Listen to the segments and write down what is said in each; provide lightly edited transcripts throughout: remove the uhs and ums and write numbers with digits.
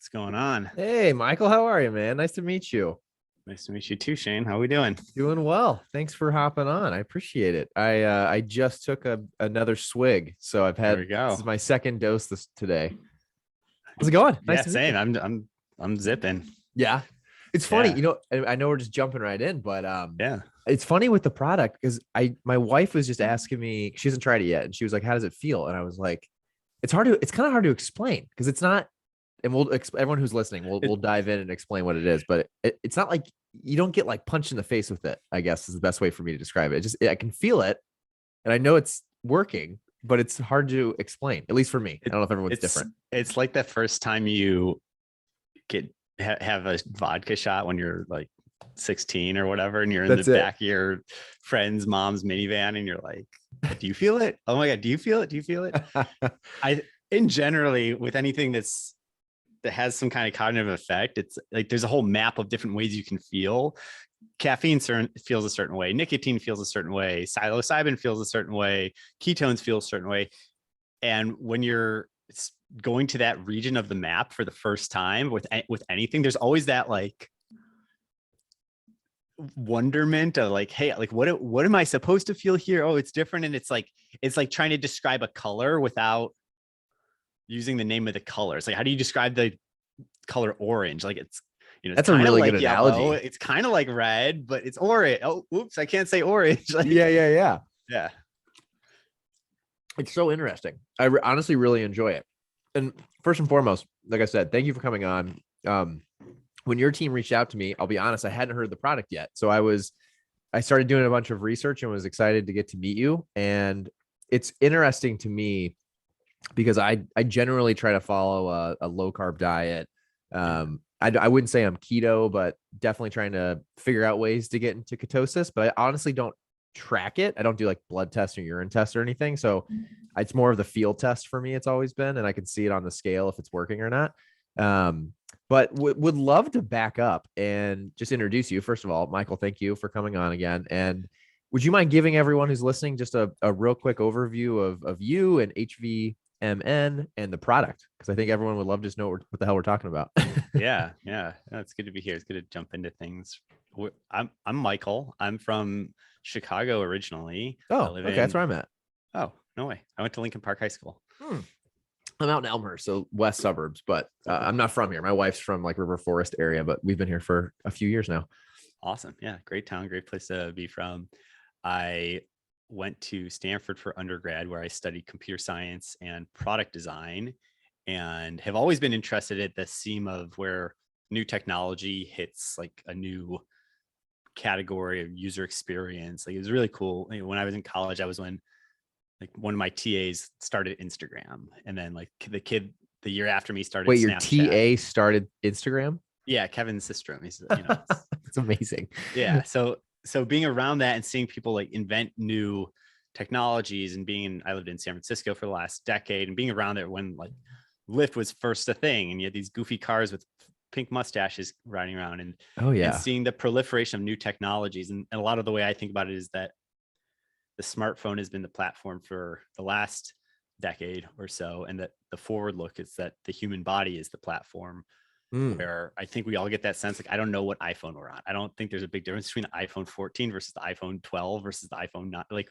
What's going on? Hey, Michael, how are you, man? Nice to meet you. Nice to meet you too, Shane. How we doing? Doing well. Thanks for hopping on. I appreciate it. I just took another swig, so There we this go. is my second dose today. How's it going? Nice Yeah, to meet you. same. I'm zipping. Yeah. It's funny, Yeah. I know we're just jumping right in, but Yeah. it's funny with the product because my wife was just asking me, she hasn't tried it yet, and she was like, "How does it feel?" And I was like, it's kind of hard to explain because it's not, and everyone who's listening, we'll It, dive in and explain what it is, but it's not like you don't get like punched in the face with it, I guess is the best way for me to describe it. I can feel it and I know it's working, but it's hard to explain, at least for me. I it don't know if everyone's it's different. it's like the first time you get have a vodka shot when you're like 16 or whatever, and you're in the That's it. back of your friend's mom's minivan, and you're like, "Do you feel it? Oh my god, do you feel it? Do you feel it?" I in generally with anything that has some kind of cognitive effect, it's like there's a whole map of different ways you can feel. Caffeine feels a certain way, nicotine feels a certain way, psilocybin feels a certain way, ketones feel a certain way. And when you're going to that region of the map for the first time with anything, there's always that like wonderment of like, hey, like what am I supposed to feel here? Oh, it's different. And it's like trying to describe a color without using the name of the color. It's like, how do you describe the color orange? Like it's That's a kind of really good like yellow. analogy. It's kind of like red, but it's orange. Oh, oops, I can't say orange. Like, Yeah. yeah, It's so interesting. Honestly really enjoy it. And first and foremost, like I said, thank you for coming on. When your team reached out to me, I'll be honest, I hadn't heard of the product yet. So I started doing a bunch of research and was excited to get to meet you. And it's interesting to me because I generally try to follow a low carb diet. yeah. I wouldn't say I'm keto, but definitely trying to figure out ways to get into ketosis. But I honestly don't track it. I don't do like blood tests or urine tests or anything. So it's more of the field test for me. It's always been, and I can see it on the scale if it's working or not. Um, but would love to back up and just introduce you. First of all, Michael, thank you for coming on again. And would you mind giving everyone who's listening just a real quick overview of you and HVMN and the product? Because I think everyone would love to just know what the hell we're talking about. Yeah. No, it's good to be here. It's good to jump into things. I'm Michael. I'm from Chicago originally. I Oh, live okay. That's in where I'm at. Oh, no way. I went to Lincoln Park High School. Hmm. I'm out in Elmhurst, so west suburbs, but Okay. I'm not from here. My wife's from like River Forest area, but we've been here for a few years now. Awesome. Yeah, great town, great place to be from. I went to Stanford for undergrad where I studied computer science and product design, and have always been interested at the seam of where new technology hits like a new category of user experience. Like it was really cool. When I was in college, I was when like one of my TAs started Instagram, and then like the year after me started Wait, your Snapchat. TA started Instagram? Yeah, Kevin Systrom. He's It's amazing. yeah. So being around that and seeing people like invent new technologies, and I lived in San Francisco for the last decade, and being around there when like Lyft was first a thing, and you had these goofy cars with pink mustaches riding around, Oh and yeah. seeing the proliferation of new technologies. And a lot of the way I think about it is that the smartphone has been the platform for the last decade or so, and that the forward look is that the human body is the platform, Mm. where I think we all get that sense. Like, I don't know what iPhone we're on. I don't think there's a big difference between the iPhone 14 versus the iPhone 12 versus the iPhone 9. Like,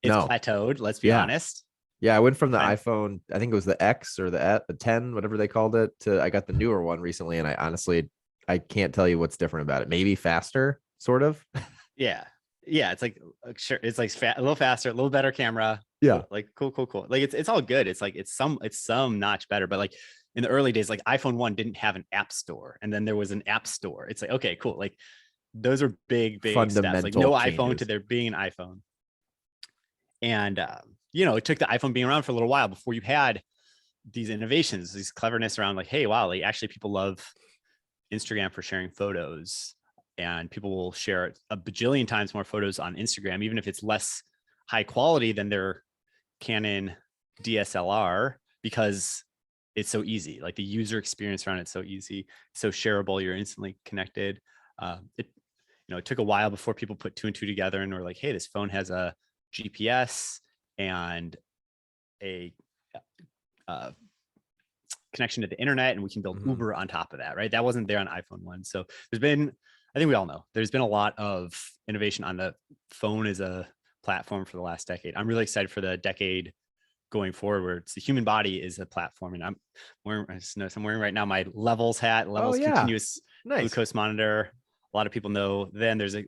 it's No. plateaued. Let's be Yeah. honest. Yeah. I went from the And iPhone, I think it was the X or the 10, whatever they called it, to I got the newer one recently. And I honestly, I can't tell you what's different about it. Maybe faster, sort of. yeah, yeah, it's like sure, it's like a little faster, a little better camera. Yeah. Cool, like cool. Like it's all good. It's like it's some notch better, but like in the early days, like iPhone 1 didn't have an app store, and then there was an app store. It's like, okay, cool. Like those are big steps. Like Fundamental no iPhone to changes. there being an iPhone. And it took the iPhone being around for a little while before you had these innovations, these cleverness around like, hey, wow, like actually people love Instagram for sharing photos, and people will share a bajillion times more photos on Instagram, even if it's less high quality than their Canon DSLR, because it's so easy. Like the user experience around it's so easy, so shareable. You're instantly connected. It took a while before people put two and two together and were like, hey, this phone has a GPS and a uh, connection to the internet, and we can build Mhm. Uber on top of that, right? That wasn't there on iPhone 1. So there's been, I think we all know, there's been a lot of innovation on the phone as a platform for the last decade. I'm really excited for the decade going forward, where it's the human body is a platform. And I just noticed I'm wearing right now my Levels hat, Oh Levels yeah, continuous nice. glucose monitor. A lot of people know. Then there's a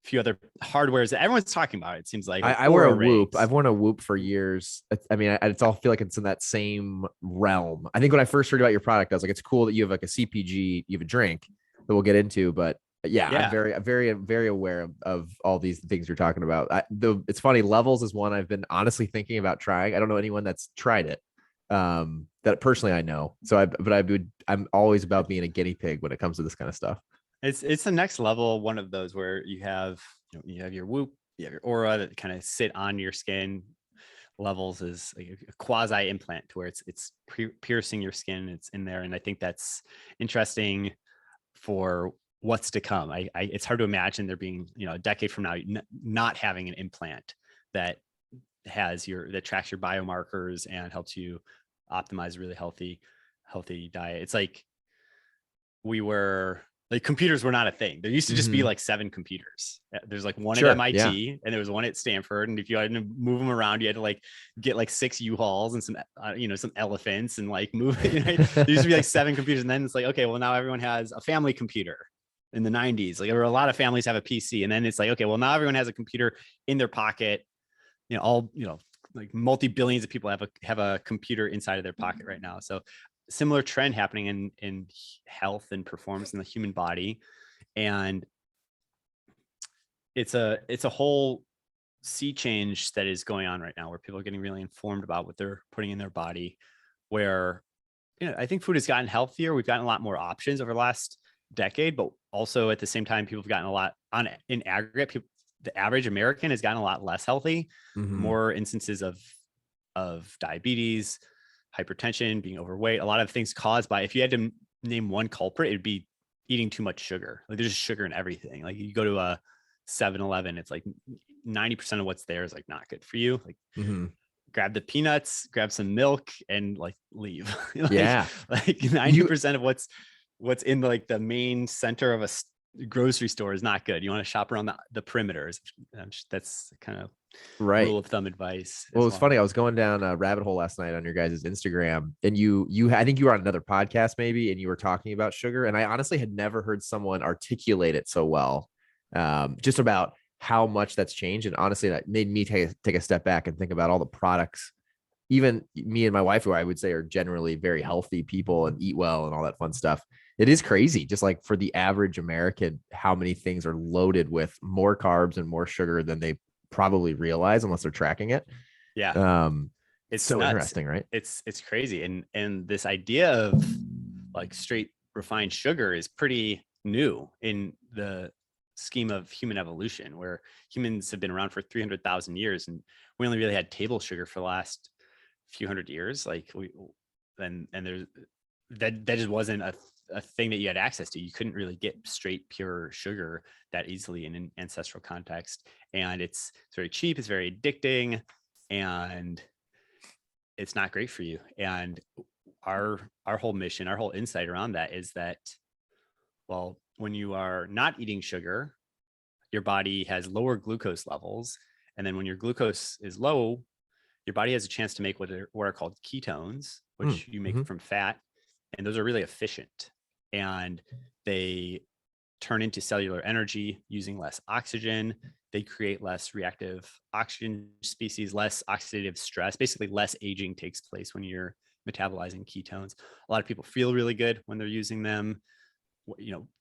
few other hardwares that everyone's talking about. It seems like I wear a Oura Whoop. rigs. I've worn a Whoop for years. I mean, it's all feel like it's in that same realm. I think when I first heard about your product, I was like, it's cool that you have like a CPG, you have a drink that we'll get into, but yeah, I'm Yeah, very aware of all these things you're talking about. It's funny. Levels is one I've been honestly thinking about trying. I don't know anyone that's tried it. That personally I know. So I'm always about being a guinea pig when it comes to this kind of stuff. it's the next level. One of those where you have your Whoop, you have your Aura that kind of sit on your skin. Levels is like a quasi implant to where it's piercing your skin. It's in there, and I think that's interesting for what's to come. It's hard to imagine there being a decade from now not having an implant that that tracks your biomarkers and helps you optimize a really healthy diet. It's like we were like computers were not a thing. There used to just be like 7 computers. There's like one at Sure. Yeah. MIT and there was one at Stanford. And if you had to move them around, you had to like get like 6 U-Hauls and some, some elephants and like move it. Right? There used to be like 7 computers. And then it's like, okay, well now everyone has a family computer in the 90s. Like there were a lot of families have a PC. And then it's like, okay, well now everyone has a computer in their pocket. Like multi-billions of people have a computer inside of their pocket right now. So similar trend happening in health and performance in the human body. And it's a whole sea change that is going on right now, where people are getting really informed about what they're putting in their body, where I think food has gotten healthier. We've gotten a lot more options over the last decade, but also at the same time, people have gotten a lot in aggregate. The average American has gotten a lot less healthy, more instances of diabetes, hypertension, being overweight, a lot of things caused by, if you had to name one culprit, it'd be eating too much sugar. Like there's just sugar in everything. Like you go to a 7-Eleven, it's like 90% of what's there is like not good for you. Like grab the peanuts, grab some milk, and like leave. Yeah. Like 90% of what's in like the main center of a grocery store is not good. You want to shop around the perimeters. That's kind of rule of thumb advice. Well, it's funny. I was going down a rabbit hole last night on your guys' Instagram, and I think you were on another podcast maybe, and you were talking about sugar. And I honestly had never heard someone articulate it so well, just about how much that's changed. And honestly, that made me take a step back and think about all the products. Even me and my wife, who I would say are generally very healthy people and eat well and all that fun stuff. It is crazy, just like for the average American, how many things are loaded with more carbs and more sugar than they probably realize unless they're tracking it. Yeah. It's so nuts. Interesting, right? It's crazy. And this idea of like straight refined sugar is pretty new in the scheme of human evolution, where humans have been around for 300,000 years and we only really had table sugar for the last few hundred years. Like there's that just wasn't a thing that you had access to. You couldn't really get straight pure sugar that easily in an ancestral context. And it's very cheap, it's very addicting, and it's not great for you. And our whole mission, our whole insight around that is that, well, when you are not eating sugar, your body has lower glucose levels. And then when your glucose is low, your body has a chance to make what are called ketones, which you make from fat. And those are really efficient. And they turn into cellular energy using less oxygen. They create less reactive oxygen species, less oxidative stress. Basically, less aging takes place when you're metabolizing ketones. A lot of people feel really good when they're using them,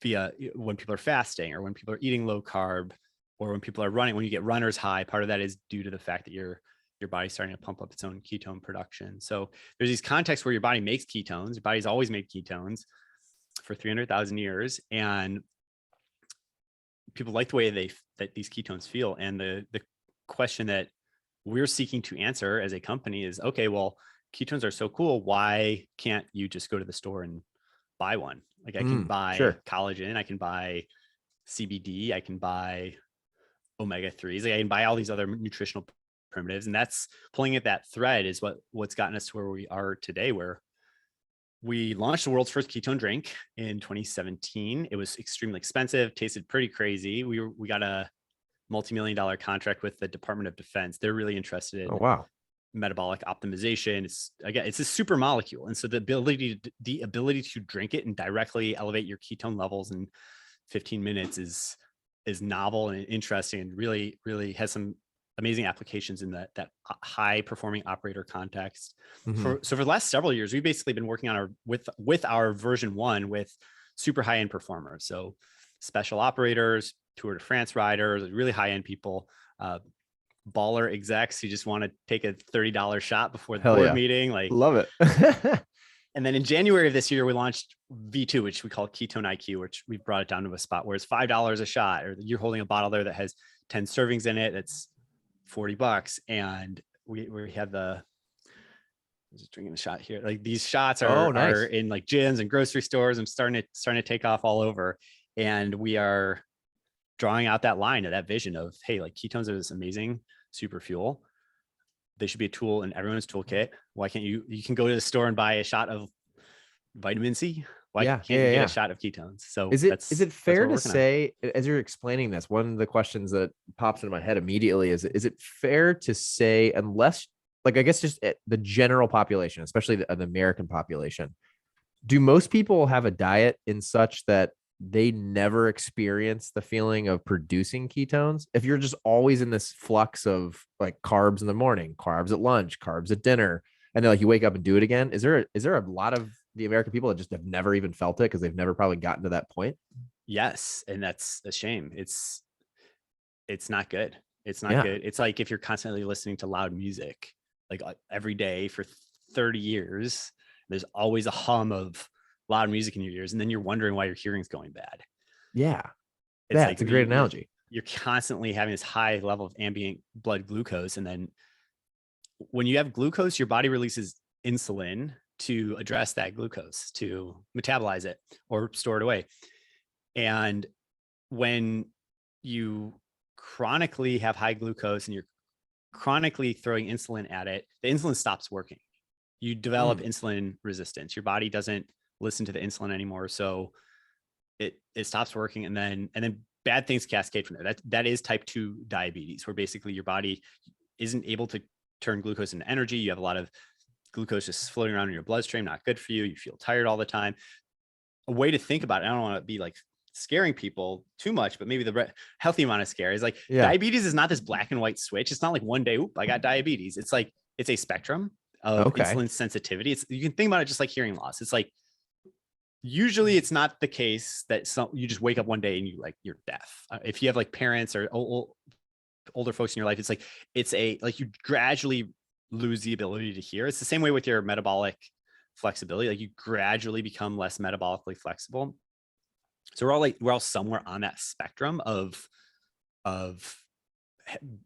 via when people are fasting or when people are eating low carb or when people are running. When you get runner's high, part of that is due to the fact that your body's starting to pump up its own ketone production. So there's these contexts where your body makes ketones. Your body's always made ketones for 300,000 years. And people like the way that these ketones feel. And the question that we're seeking to answer as a company is, okay, well, ketones are so cool. Why can't you just go to the store and buy one? Like I can buy collagen, I can buy CBD, I can buy omega-3s, like I can buy all these other nutritional primitives. And that's pulling at that thread is what's gotten us to where we are today, where we launched the world's first ketone drink in 2017. It was extremely expensive, tasted pretty crazy. We got a multi-million-dollar contract with the Department of Defense. They're really interested Oh, in wow. metabolic optimization. It's a super molecule. And so the ability to drink it and directly elevate your ketone levels in 15 minutes is novel and interesting, and really, really has some amazing applications in that high performing operator context. Mhm. So for the last several years, we've basically been working on with our version 1 with super high end performers. So special operators, Tour de France riders, really high end people, baller execs who just want to take a $30 shot before the Hell board yeah. meeting. Like, Love it. and then in January of this year, we launched V2, which we call Ketone-IQ, which we brought it down to a spot where it's $5 a shot, or you're holding a bottle there that has 10 servings in it. That's $40. And we have just drinking a shot here. Like, these shots are nice. are in like gyms and grocery stores. I'm starting to take off all over. And we are drawing out that line of that vision of, hey, like, ketones are this amazing super fuel. They should be a tool in everyone's toolkit. Why can't you can go to the store and buy a shot of vitamin C? Why can't you get a shot of ketones? So is it fair to say, as you're explaining this, one of the questions that pops into my head immediately is it fair to say, unless, like, I guess just the general population, especially the American population, do most people have a diet in such that they never experience the feeling of producing ketones? If you're just always in this flux of like carbs in the morning, carbs at lunch, carbs at dinner, and then like you wake up and do it again, is there a lot of the American people that just have never even felt it because they've never probably gotten to that point? Yes, and that's a shame. It's not good. It's not good. It's like if you're constantly listening to loud music, like every day for 30 years, there's always a hum of loud music in your ears, and then you're wondering why your hearing's going bad. It's a great analogy. You're constantly having this high level of ambient blood glucose, and then when you have glucose, your body releases insulin to address that glucose, to metabolize it or store it away. And when you chronically have high glucose and you're chronically throwing insulin at it, the insulin stops working. You develop insulin resistance. Your body doesn't listen to the insulin anymore, so it stops working, and then bad things cascade from there. That is type 2 diabetes, where basically your body isn't able to turn glucose into energy. You have a lot of glucose just floating around in your bloodstream, not good for you. You feel tired all the time. A way to think about it, I don't want to be like scaring people too much, but maybe the healthy amount of scare is like, diabetes is not this black and white switch. It's not like one day, oop, I got diabetes. It's like, it's a spectrum of insulin sensitivity. You can think about it just like hearing loss. It's like, usually it's not the case that you just wake up one day and you're deaf. If you have like parents or older folks in your life, it's like you gradually lose the ability to hear. It's the same way with your metabolic flexibility. Like, you gradually become less metabolically flexible. So we're all somewhere on that spectrum of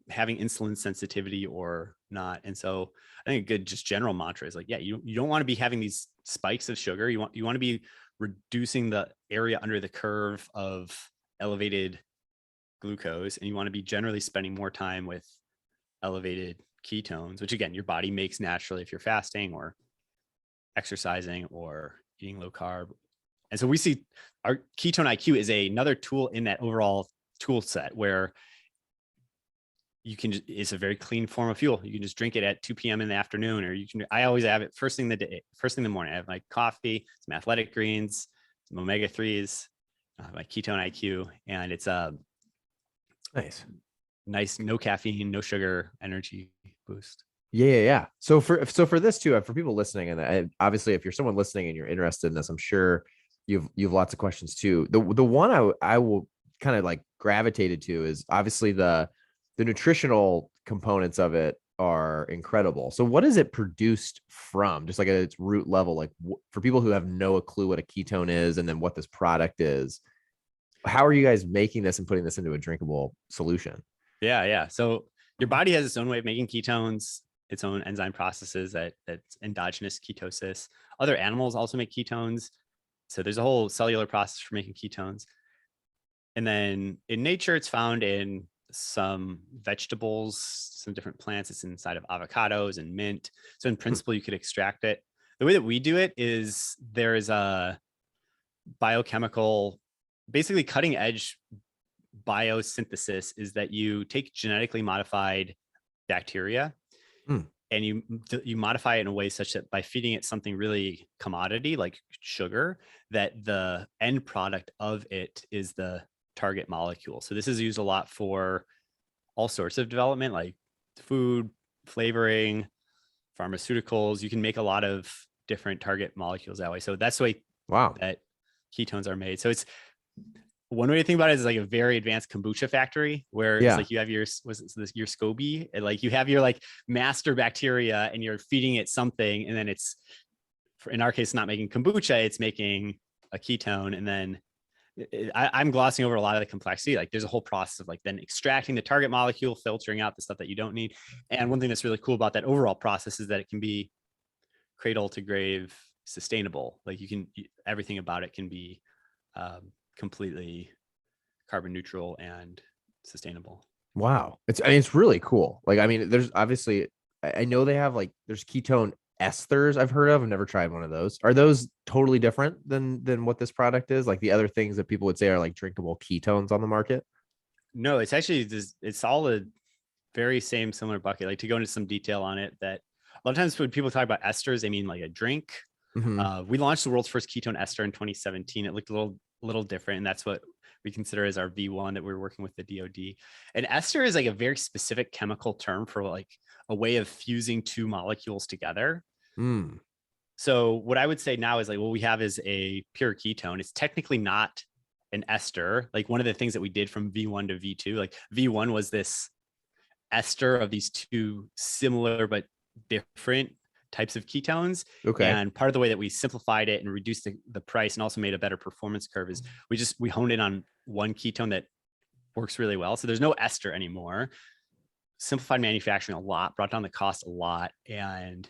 having insulin sensitivity or not. And so I think a good just general mantra is like, you don't want to be having these spikes of sugar. You want to be reducing the area under the curve of elevated glucose, and you want to be generally spending more time with elevated ketones, which again, your body makes naturally if you're fasting or exercising or eating low carb. And so we see our Ketone-IQ is another tool in that overall tool set where it's a very clean form of fuel. You can just drink it at 2 p.m. in the afternoon, or I always have it first thing in the morning. I have my coffee, some athletic greens, some omega-3s, my Ketone-IQ, and it's nice, no caffeine, no sugar energy boost. Yeah. So for this too, for people listening, and obviously if you're someone listening and you're interested in this, I'm sure you've lots of questions too. The one I will kind of like gravitated to is obviously the nutritional components of it are incredible. So what is it produced from, just like at its root level? Like, for people who have no clue what a ketone is and then what this product is, how are you guys making this and putting this into a drinkable solution? Yeah. So your body has its own way of making ketones, its own enzyme processes that's endogenous ketosis. Other animals also make ketones. So there's a whole cellular process for making ketones. And then in nature, it's found in some vegetables, some different plants. It's inside of avocados and mint. So in principle, you could extract it. the way that we do it is there is a biochemical, basically cutting edge biosynthesis is that you take genetically modified bacteria Mm. and you modify it in a way such that by feeding it something really commodity like sugar, that the end product of it is the target molecule. So this is used a lot for all sorts of development, like food, flavoring, pharmaceuticals. You can make a lot of different target molecules that way. So that's the way Wow. that ketones are made. So it's one way to think about it is like a very advanced kombucha factory where it's Yeah. like you have your your SCOBY and like you have your like master bacteria and you're feeding it something, and then it's, in our case, not making kombucha, it's making a ketone. And then I'm glossing over a lot of the complexity. Like there's a whole process of like then extracting the target molecule, filtering out the stuff that you don't need. And one thing that's really cool about that overall process is that it can be cradle to grave sustainable. Like everything about it can be completely carbon neutral and sustainable. Wow. It's really cool. Like, I mean, there's obviously, I know they have like, there's ketone esters I've heard of. I've never tried one of those. Are those totally different than what this product is? Like the other things that people would say are like drinkable ketones on the market? No, it's actually it's all a very similar bucket. Like to go into some detail on it, that a lot of times when people talk about esters, they mean like a drink. Mm-hmm. We launched the world's first ketone ester in 2017. It looked a little different, and that's what we consider as our V1 that we're working with the DoD. And ester is like a very specific chemical term for like a way of fusing two molecules together. Mm. So what I would say now is like what we have is a pure ketone. It's technically not an ester. Like one of the things that we did from V1 to V2, like V1 was this ester of these two similar but different types of ketones. Okay. And part of the way that we simplified it and reduced the price and also made a better performance curve is we honed in on one ketone that works really well. So there's no ester anymore. Simplified manufacturing a lot, brought down the cost a lot. And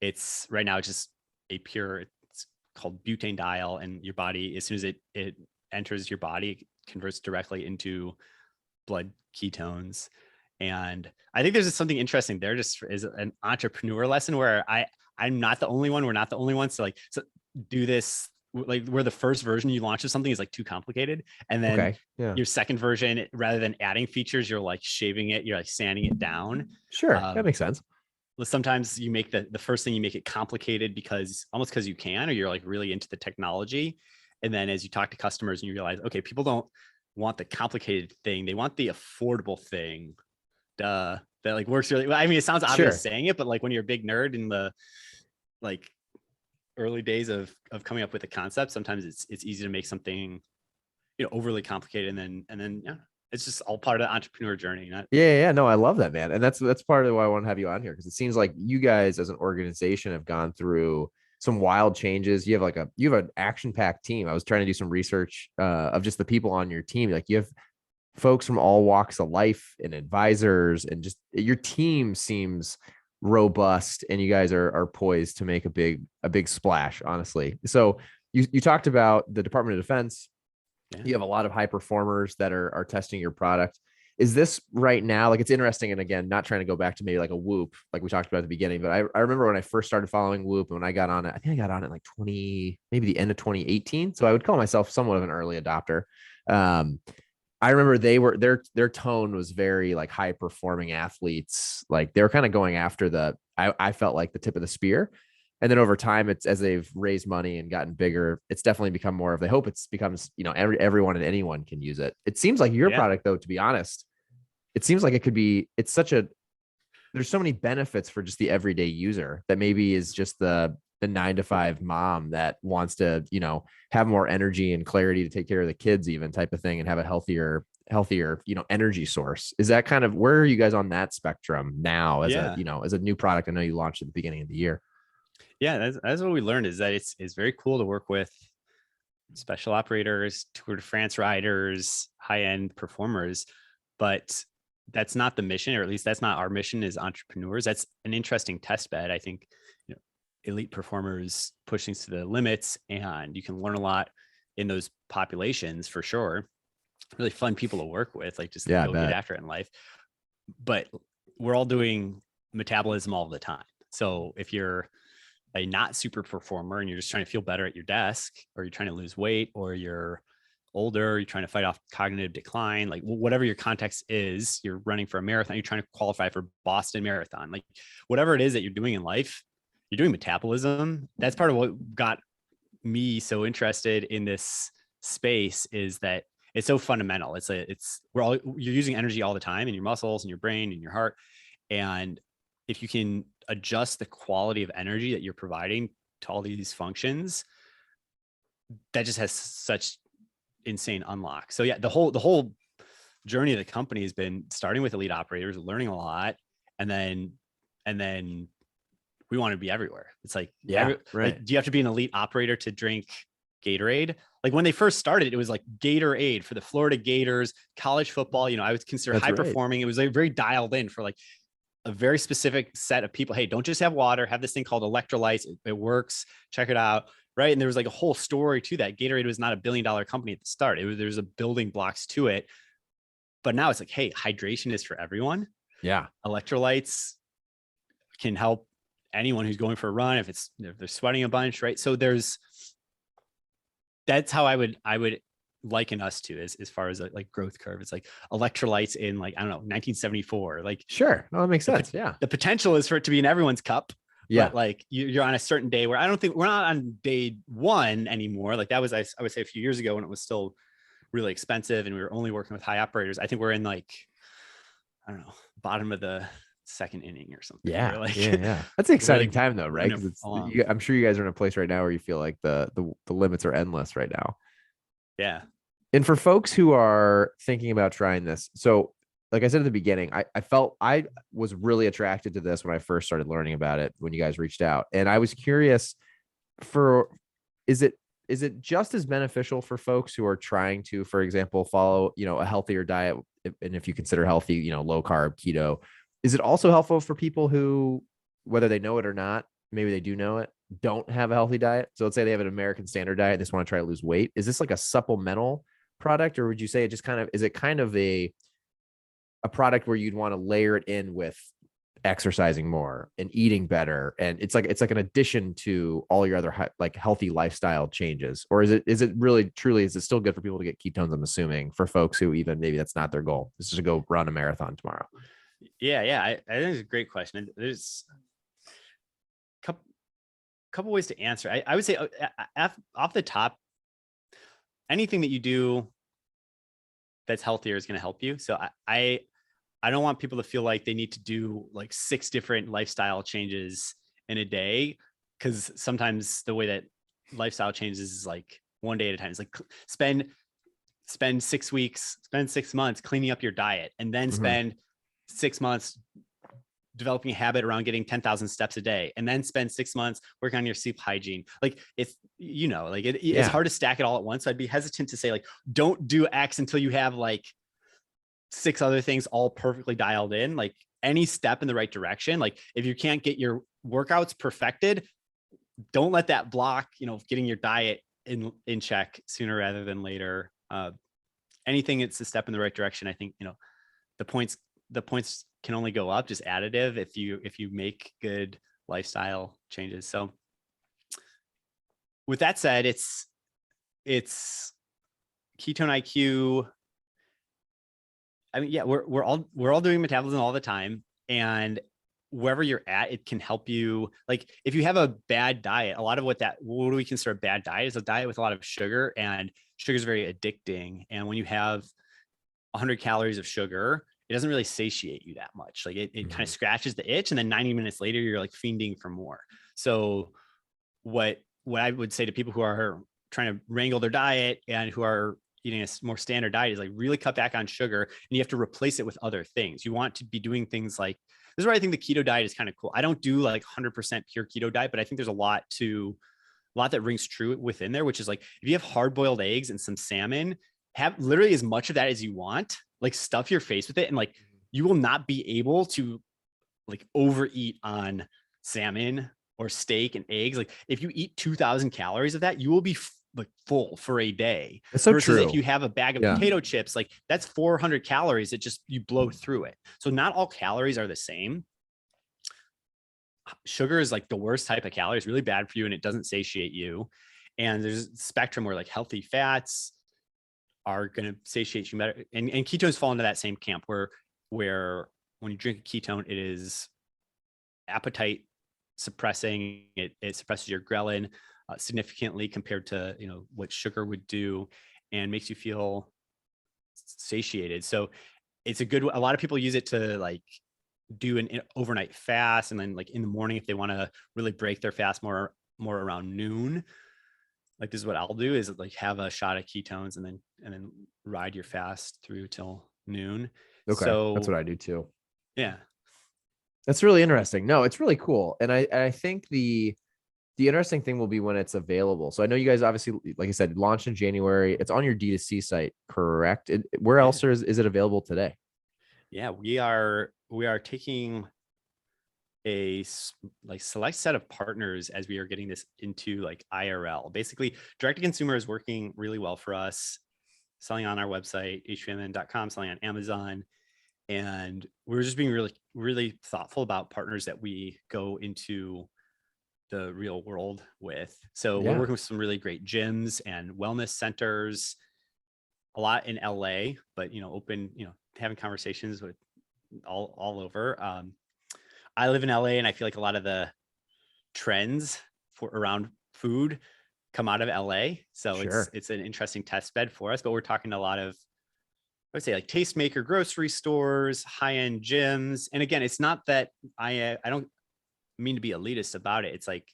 it's right now just it's called butanediol, and your body, as soon as it enters your body, it converts directly into blood ketones. And I think there's just something interesting there, just as an entrepreneur lesson where I'm not the only one. We're not the only ones to so do this. Like where the first version you launch of something is like too complicated. And then Okay. Yeah. your second version, rather than adding features, you're like shaving it, you're like sanding it down. Sure. That makes sense. Sometimes you make the first thing, you make it complicated because you can, or you're like really into the technology. And then as you talk to customers and you realize, okay, people don't want the complicated thing. They want the affordable thing. That like works really well. I mean, it sounds obvious saying it, but like when you're a big nerd in the like early days of coming up with a concept, sometimes it's easy to make something, overly complicated. And then yeah, it's just all part of the entrepreneur journey. Yeah. No, I love that, man. And that's part of why I want to have you on here, because it seems like you guys as an organization have gone through some wild changes. You have an action-packed team. I was trying to do some research of just the people on your team. Like you have folks from all walks of life and advisors, and just your team seems robust, and you guys are poised to make a big splash, honestly. So you talked about the Department of Defense. Yeah. You have a lot of high performers that are testing your product. Is this right now, like, it's interesting. And again, not trying to go back to maybe like a Whoop, like we talked about at the beginning, but I remember when I first started following Whoop, and when I got on it, I think I got on it like maybe the end of 2018. So I would call myself somewhat of an early adopter. I remember their tone was very like high performing athletes. Like they were kind of going after I felt like the tip of the spear. And then over time, it's as they've raised money and gotten bigger, it's definitely become more of, they hope it becomes, everyone and anyone can use it. It seems like your product, though, to be honest, it seems like there's so many benefits for just the everyday user that maybe is just the 9-to-5 mom that wants to, have more energy and clarity to take care of the kids, even, type of thing, and have a healthier, energy source. Is that kind of, where are you guys on that spectrum now as a new product? I know you launched at the beginning of the year. Yeah, that's what we learned, is that it's very cool to work with special operators, Tour de France riders, high-end performers, but that's not the mission, or at least that's not our mission as entrepreneurs. That's an interesting test bed. I think elite performers push things to the limits, and you can learn a lot in those populations for sure. Really fun people to work with, like just go get after it in life. But we're all doing metabolism all the time. So if you're a not super performer and you're just trying to feel better at your desk, or you're trying to lose weight, or you're older, you're trying to fight off cognitive decline, like whatever your context is, you're running for a marathon, you're trying to qualify for Boston Marathon, like whatever it is that you're doing in life, you're doing metabolism. That's part of what got me so interested in this space, is that it's so fundamental. You're using energy all the time in your muscles and your brain and your heart. And if you can adjust the quality of energy that you're providing to all these functions, that just has such insane unlock. So yeah, the whole journey of the company has been starting with elite operators, learning a lot, and then we want to be everywhere. It's like, right. Like, do you have to be an elite operator to drink Gatorade? Like when they first started, it was like Gatorade for the Florida Gators, college football. You know, I would consider high performing. It was like very dialed in for like a very specific set of people. Hey, don't just have water, have this thing called electrolytes. It works. Check it out. Right. And there was like a whole story to that. Gatorade was not $1 billion company at the start. There's a building blocks to it. But now it's like, hey, hydration is for everyone. Yeah. Electrolytes can help anyone who's going for a run if they're sweating a bunch. Right. So that's how I would liken us to as far as like growth curve. It's like electrolytes in like, I don't know, 1974. Like, sure. No, that makes sense. Yeah. The potential is for it to be in everyone's cup. Yeah. But like you're on a certain day where I don't think we're not on day one anymore. Like that was, I would say a few years ago when it was still really expensive and we were only working with high operators. I think we're in like, I don't know, bottom of the second inning or something. Yeah. Like, yeah. That's an exciting time though, right? Because I'm sure you guys are in a place right now where you feel like the limits are endless right now. Yeah. And for folks who are thinking about trying this, so like I said at the beginning, I felt I was really attracted to this when I first started learning about it, when you guys reached out. And I was curious is it just as beneficial for folks who are trying to, for example, follow, a healthier diet? And if you consider healthy, low carb, keto, is it also helpful for people who, whether they know it or not, maybe they do know it, don't have a healthy diet? So let's say they have an American standard diet, they just want to try to lose weight. Is this like a supplemental product, or would you say is it kind of a product where you'd want to layer it in with exercising more and eating better, and it's like an addition to all your other like healthy lifestyle changes? Or is it really truly, is it still good for people to get ketones? I'm assuming for folks who even maybe that's not their goal, is to go run a marathon tomorrow. Yeah. I think it's a great question. There's a couple ways to answer. I would say off the top, anything that you do that's healthier is going to help you. So I don't want people to feel like they need to do like 6 different lifestyle changes in a day, because sometimes the way that lifestyle changes is like one day at a time. It's like spend 6 weeks, spend 6 months cleaning up your diet, and then spend 6 months developing a habit around getting 10,000 steps a day, and then spend 6 months working on your sleep hygiene. Like it's hard to stack it all at once. So I'd be hesitant to say like, don't do X until you have like 6 other things all perfectly dialed in. Like any step in the right direction. Like if you can't get your workouts perfected, don't let that block, getting your diet in check sooner rather than later. Anything it's a step in the right direction. I think, the points can only go up, just additive if you make good lifestyle changes. So with that said, it's Ketone-IQ. I mean, yeah, we're all doing metabolism all the time, and wherever you're at, it can help you. Like if you have a bad diet, a lot of what do we consider a bad diet is a diet with a lot of sugar, and sugar is very addicting. And when you have 100 calories of sugar, it doesn't really satiate you that much. Like it kind of scratches the itch, and then 90 minutes later, you're like fiending for more. So what I would say to people who are trying to wrangle their diet and who are eating a more standard diet is like really cut back on sugar, and you have to replace it with other things. You want to be doing things like, this is where I think the keto diet is kind of cool. I don't do like 100% pure keto diet, but I think there's a lot that rings true within there, which is like, if you have hard boiled eggs and some salmon, have literally as much of that as you want, like stuff your face with it. And like, you will not be able to like overeat on salmon or steak and eggs. Like if you eat 2,000 calories of that, you will be like full for a day. It's so versus true. if you have a bag of potato chips, like that's 400 calories that just you blow through it. So not all calories are the same. sugar is like the worst type of calorie. It's really bad for you and it doesn't satiate you. And there's a spectrum where like healthy fats are going to satiate you better. And ketones fall into that same camp where when you drink a ketone, it is appetite suppressing. It suppresses your ghrelin significantly compared to, you know, what sugar would do, and makes you feel satiated. So it's a lot of people use it to like do an overnight fast, and then like in the morning, if they want to really break their fast more around noon, like this is what I'll do, is like have a shot of ketones and then ride your fast through till noon. Okay. So That's what I do too. yeah. That's really interesting. No, it's really cool. And I think the interesting thing will be when it's available. So I know you guys obviously, like I said, launched in January. It's on your D2C site, correct? Where else is it available today? Yeah, we are taking a like select set of partners as we are getting this into like IRL. Basically, direct to consumer is working really well for us, selling on our website, hvmn.com, selling on Amazon. And we're just being really, really thoughtful about partners that we go into the real world with. So we're working with some really great gyms and wellness centers, a lot in LA, but, you know, open, you know, having conversations with all over. I live in LA, and I feel like a lot of the trends for around food come out of LA. So it's an interesting test bed for us, but we're talking to a lot of, I would say, like tastemaker grocery stores, high-end gyms. And again, it's not that I don't mean to be elitist about it. It's like,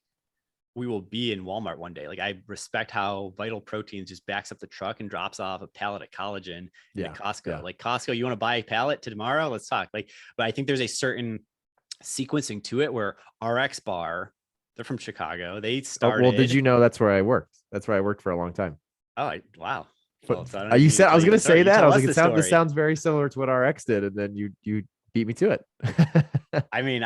we will be in Walmart one day. Like, I respect how Vital Proteins just backs up the truck and drops off a pallet of collagen into Costco. Yeah. Like, Costco, you want to buy a pallet to tomorrow? Let's talk. Like, but I think there's a certain sequencing to it where RX Bar, they're from Chicago. They started. Well, did you know that's where I worked? That's where I worked for a long time. Oh, wow. Well, so You said I was going to say that. I was like, this sounds very similar to what RX did, and then you beat me to it. I mean,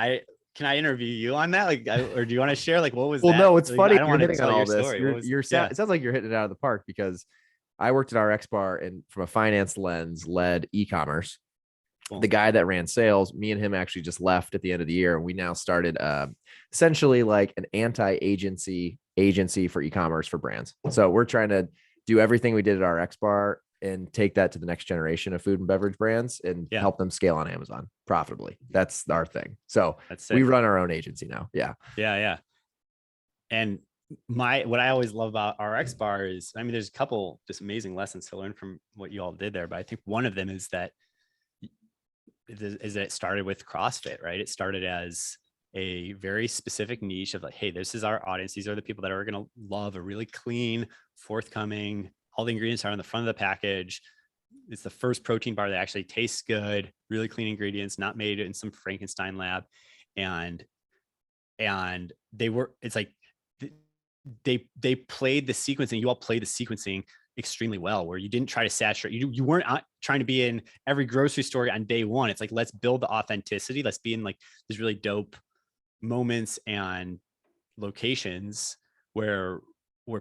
can I interview you on that? Like, or do you want to share? Like, what was? Well, that? no, it's like, funny. I don't You're want to hitting tell on all your this. story. It sounds like you're hitting it out of the park, because I worked at RX Bar, and from a finance lens, led e-commerce. Cool. The guy that ran sales, me and him actually just left at the end of the year, and we now started essentially like an agency for e-commerce for brands. So we're trying to do everything we did at RX Bar and take that to the next generation of food and beverage brands and help them scale on Amazon profitably. That's our thing. So we run our own agency now. Yeah. Yeah. And what I always love about RX Bar is, I mean, there's a couple just amazing lessons to learn from what you all did there, but I think one of them is that it started with CrossFit, right? It started as a very specific niche of like, hey, this is our audience. These are the people that are going to love a really clean, forthcoming, all the ingredients are on the front of the package. It's the first protein bar that actually tastes good, really clean ingredients, not made in some Frankenstein lab. And it's like they played the sequencing. You all played the sequencing extremely well, where you didn't try to saturate. You weren't trying to be in every grocery store on day one. It's like, let's build the authenticity. Let's be in like these really dope moments and locations where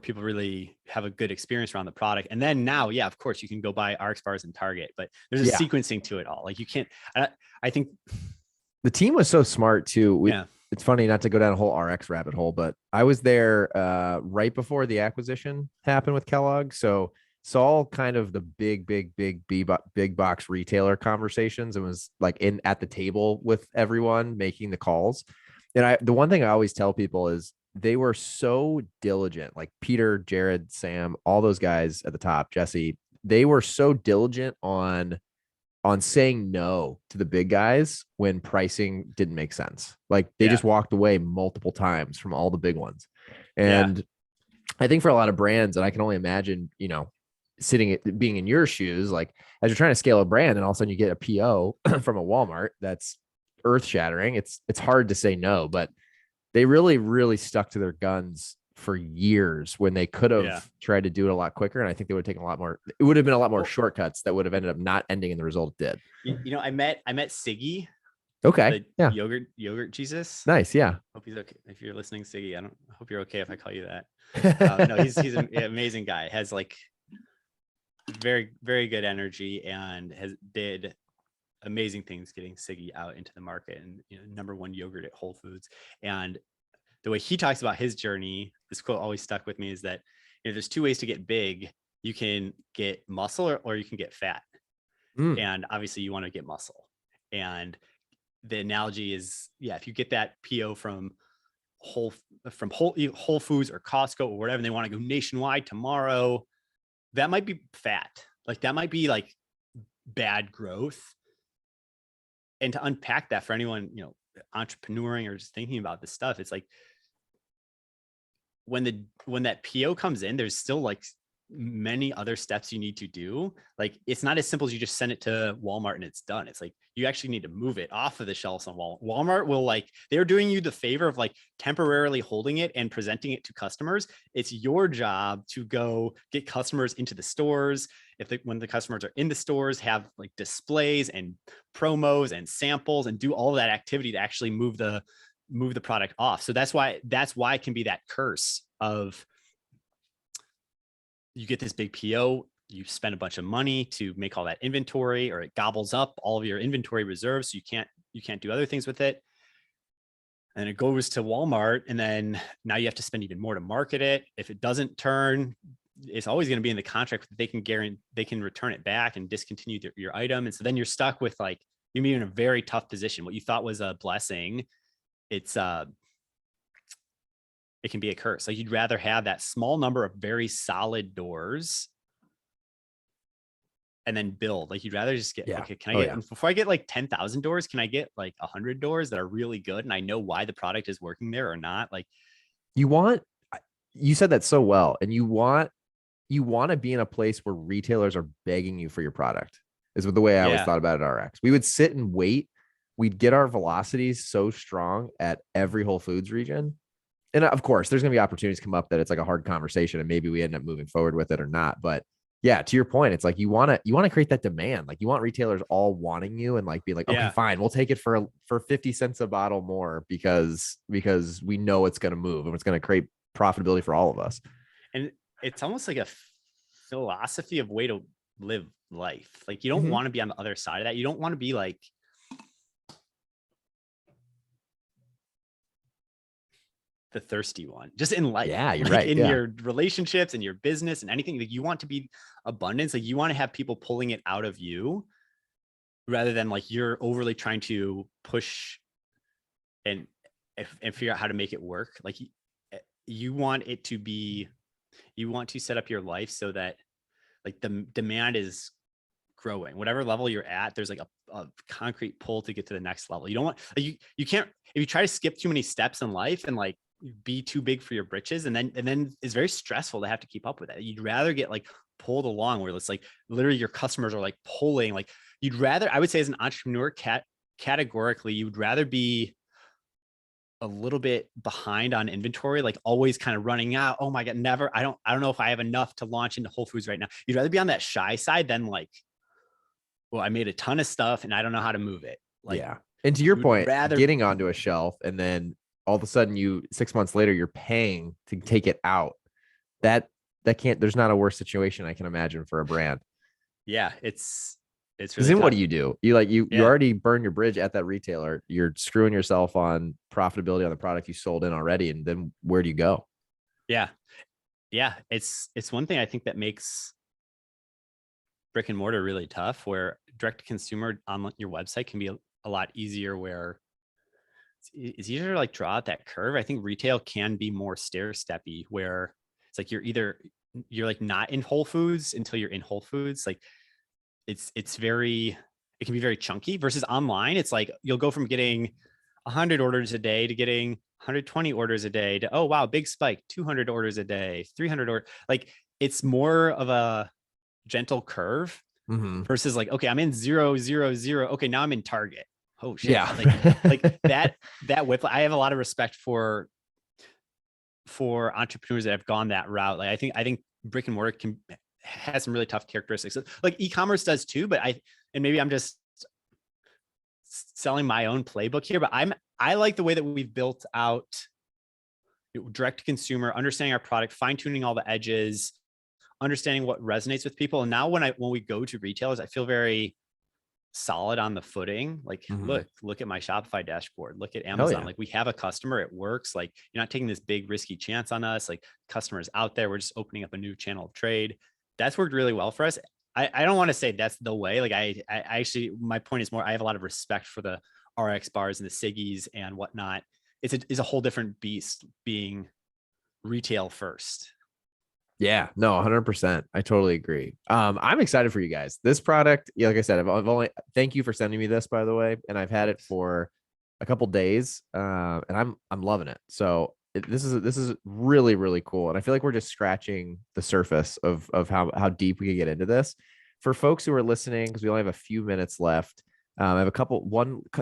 people really have a good experience around the product. And then now, of course, you can go buy RX bars in Target, but there's a sequencing to it all. Like, you can't, I think the team was so smart too. It's funny, not to go down a whole RX rabbit hole, but I was there right before the acquisition happened with Kellogg. So saw kind of the big box retailer conversations, and was like at the table with everyone making the calls. And the one thing I always tell people is they were so diligent, like Peter, Jared, Sam, all those guys at the top, Jesse, they were so diligent on saying no to the big guys when pricing didn't make sense. Like, they just walked away multiple times from all the big ones. And I think for a lot of brands, and I can only imagine, you know, being in your shoes, like as you're trying to scale a brand and all of a sudden you get a PO from a Walmart, that's earth shattering. It's hard to say no, but they really, really stuck to their guns for years when they could have tried to do it a lot quicker. And I think they would have taken a lot more. It would have been a lot more shortcuts that would have ended up not ending in the result it did. You know, I met Siggy. Okay. Yeah. Yogurt Jesus. Nice. Yeah. Hope he's okay. If you're listening, Siggy, I hope you're okay if I call you that. No, he's an amazing guy. Has like very, very good energy, and did amazing things getting Siggy out into the market, and #1 yogurt at Whole Foods. And the way he talks about his journey, this quote always stuck with me, is that there's 2 ways to get big. You can get muscle or you can get fat. And obviously you want to get muscle. And the analogy is, if you get that PO from Whole Foods or Costco or whatever, and they want to go nationwide tomorrow, that might be fat. Like that might be like bad growth. And to unpack that for anyone, entrepreneuring or just thinking about this stuff, it's like when that PO comes in, there's still like many other steps you need to do. Like it's not as simple as you just send it to Walmart and it's done. It's like you actually need to move it off of the shelves on Walmart. Walmart will they're doing you the favor of temporarily holding it and presenting it to customers. It's your job to go get customers into the stores. When the customers are in the stores, have displays and promos and samples and do all of that activity to actually move the product off. So that's why it can be that curse of, you get this big PO, you spend a bunch of money to make all that inventory, or it gobbles up all of your inventory reserves. So you can't do other things with it. And it goes to Walmart, and then now you have to spend even more to market it. If it doesn't turn, it's always going to be in the contract that they can return it back and discontinue your item. And so then you're stuck with you're in a very tough position. What you thought was a blessing, it can be a curse. You'd rather have that small number of very solid doors and then build. You'd rather just get, okay, can I get, before I get 10,000 doors, can I get 100 doors that are really good and I know why the product is working there or not? You said that so well. And you want to be in a place where retailers are begging you for your product, is the way I always thought about it at RX. We would sit and wait. We'd get our velocities so strong at every Whole Foods region. And of course, there's going to be opportunities come up that it's a hard conversation and maybe we end up moving forward with it or not. But yeah, to your point, it's you want to create that demand. You want retailers all wanting you and being okay, fine, we'll take it for 50 cents a bottle more because we know it's going to move and it's going to create profitability for all of us. And it's almost like a philosophy of way to live life. You don't want to be on the other side of that. You don't want to be the thirsty one, just in life. Yeah, you're right. In your relationships and your business and anything, you want to be abundance. You want to have people pulling it out of you rather than you're overly trying to push and figure out how to make it work. You want it to be, you want to set up your life so that the demand is growing. Whatever level you're at, there's a concrete pull to get to the next level. You don't want, you can't, if you try to skip too many steps in life and be too big for your britches, and then it's very stressful to have to keep up with that. You'd rather get pulled along where it's literally your customers are pulling. You'd rather, I would say as an entrepreneur, categorically, you would rather be a little bit behind on inventory, always kind of running out. Oh my God, never. I don't know if I have enough to launch into Whole Foods right now. You'd rather be on that shy side than well, I made a ton of stuff and I don't know how to move it. And to your point, getting onto a shelf and then all of a sudden 6 months later, you're paying to take it out. That there's not a worse situation I can imagine for a brand. Yeah. It's really then tough. What do? You already burned your bridge at that retailer. You're screwing yourself on profitability on the product you sold in already. And then where do you go? Yeah. Yeah. It's one thing I think that makes brick and mortar really tough, where direct to consumer on your website can be a lot easier, where it's easier to draw out that curve. I think retail can be more stair steppy, where it's you're not in Whole Foods until you're in Whole Foods. It can be very chunky, versus online. It's you'll go from getting 100 orders a day to getting 120 orders a day to, oh wow, big spike, 200 orders a day, 300 orders. It's more of a gentle curve versus okay, I'm in 0, 0, 0. Okay, now I'm in Target. Oh shit. Yeah. that whip. I have a lot of respect for entrepreneurs that have gone that route. I think brick and mortar has some really tough characteristics. E-commerce does too, but maybe I'm just selling my own playbook here, but I like the way that we've built out direct to consumer, understanding our product, fine tuning all the edges, understanding what resonates with people. And now when we go to retailers, I feel very solid on the footing. Like, Mhm. look at my Shopify dashboard, look at Hell Amazon. yeah. Like, we have a customer, it works. Like, you're not taking this big risky chance on us. Like, customers out there, we're just opening up a new channel of trade. That's worked really well for us. I don't want to say that's the way. Like, I actually, my point is more, I have a lot of respect for the RX bars and the Siggies and whatnot. It's a whole different beast being retail first. Yeah, no, 100%. I totally agree. I'm excited for you guys. This product, yeah, like I said, I've only, thank you for sending me this, by the way, and I've had it for a couple days, and I'm loving it. So this is really really cool, and I feel like we're just scratching the surface of how deep we can get into this. For folks who are listening, because we only have a few minutes left, I have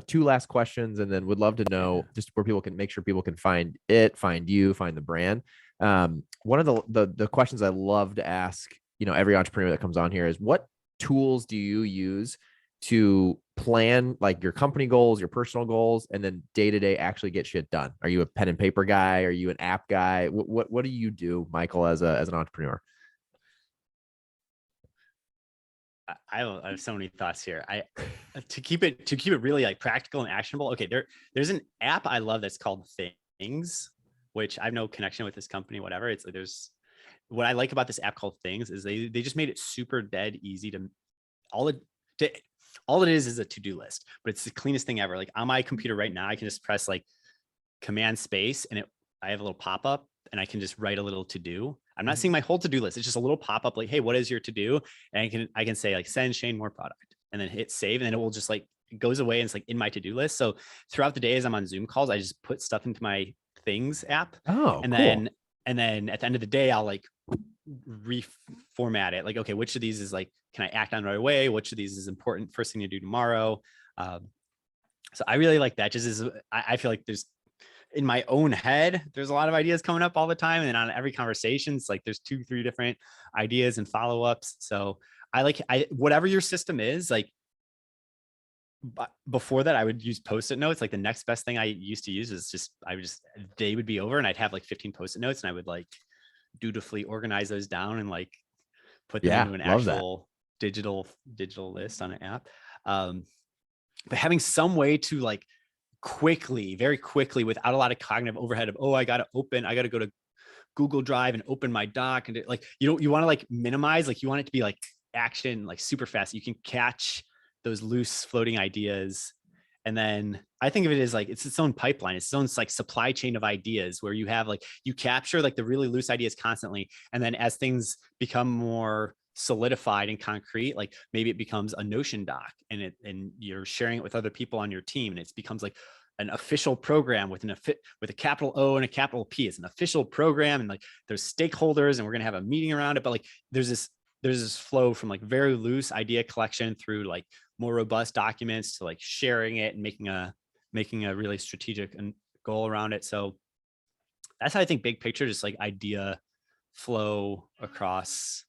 two last questions, and then would love to know just where people can make sure people can find it, find you, find the brand. One of the questions I love to ask, every entrepreneur that comes on here is, what tools do you use to plan like your company goals, your personal goals, and then day to day actually get shit done? Are you a pen and paper guy? Are you an app guy? What do you do, Michael, as an entrepreneur? I have so many thoughts here. To keep it really like practical and actionable. Okay, there's an app I love that's called Things, which I have no connection with this company, whatever. It's like, there's, what I like about this app called Things is they just made it super dead easy to all it to, all it is a to-do list, but it's the cleanest thing ever. Like, on my computer right now, I can just press like command space and I have a little pop-up and I can just write a little to do. I'm not seeing my whole to-do list. It's just a little pop-up like, hey, what is your to do? And I can say like, send Shane more product, and then hit save. And then it will just like, it goes away and it's like in my to-do list. So throughout the day, as I'm on Zoom calls, I just put stuff into my Things app. Oh, And cool. then at the end of the day, I'll like reformat it. Like, okay, which of these is like, can I act on right away? Which of these is important first thing to do tomorrow? So I really like that. Just as I feel like there's, in my own head, there's a lot of ideas coming up all the time. And then on every conversation, it's like there's 2-3 different ideas and follow-ups. So whatever your system is, like, but before that, I would use Post-it notes. Like, the next best thing I used to use is just, day would be over and I'd have like 15 Post-it notes, and I would like dutifully organize those down and like put them Yeah, into an love that. actual digital list on an app. But having some way to like very quickly, without a lot of cognitive overhead of, oh, I got to go to Google Drive and open my doc, and like, you want to like minimize, like, you want it to be like action, like super fast. You can catch those loose floating ideas. And then I think of it as like, it's its own pipeline, it's its own like supply chain of ideas, where you have like, you capture like the really loose ideas constantly. And then as things become more solidified and concrete, like maybe it becomes a Notion doc, and you're sharing it with other people on your team, and it becomes like an official program with a capital O and a capital P. It's an official program, and like there's stakeholders, and we're going to have a meeting around it. But like, there's this flow from like very loose idea collection through like more robust documents to like sharing it and making a really strategic and goal around it. So that's how I think big picture, just like idea flow across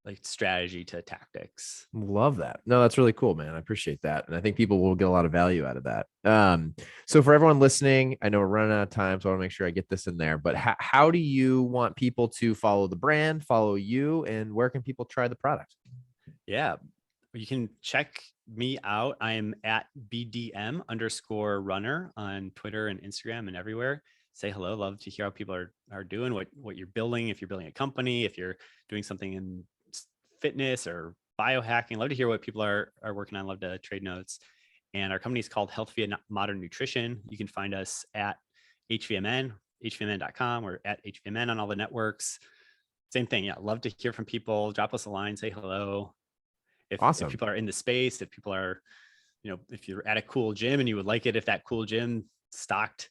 like strategy to tactics. Love that. No, that's really cool, man. I appreciate that. And I think people will get a lot of value out of that. So for everyone listening, I know we're running out of time, so I want to make sure I get this in there, but how do you want people to follow the brand, follow you, and where can people try the product? Yeah, you can check me out. I am at BDM_runner on Twitter and Instagram and everywhere. Say hello. Love to hear how people are doing, what you're building. If you're building a company, if you're doing something in fitness or biohacking, love to hear what people are working on. Love to trade notes. And our company is called Health via Modern Nutrition. You can find us at HVMN, hvmn.com, or at HVMN on all the networks. Same thing. Yeah. Love to hear from people. Drop us a line, say hello. If Awesome. people are in the space, if people are, if you're at a cool gym and you would like it, if that cool gym stocked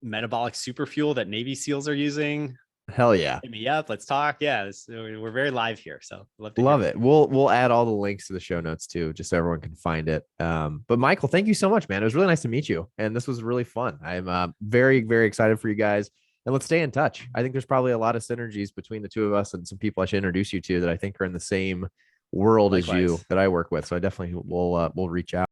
metabolic super fuel that Navy SEALs are using, Hell yeah. hit me up. Let's talk. Yeah, we're very live here, so love to Love hear it. We'll add all the links to the show notes too, just so everyone can find it. But Michael, thank you so much, man. It was really nice to meet you, and this was really fun. I'm very, very excited for you guys, and let's stay in touch. I think there's probably a lot of synergies between the two of us and some people I should introduce you to that I think are in the same world as you Likewise. that I work with. So I definitely will reach out.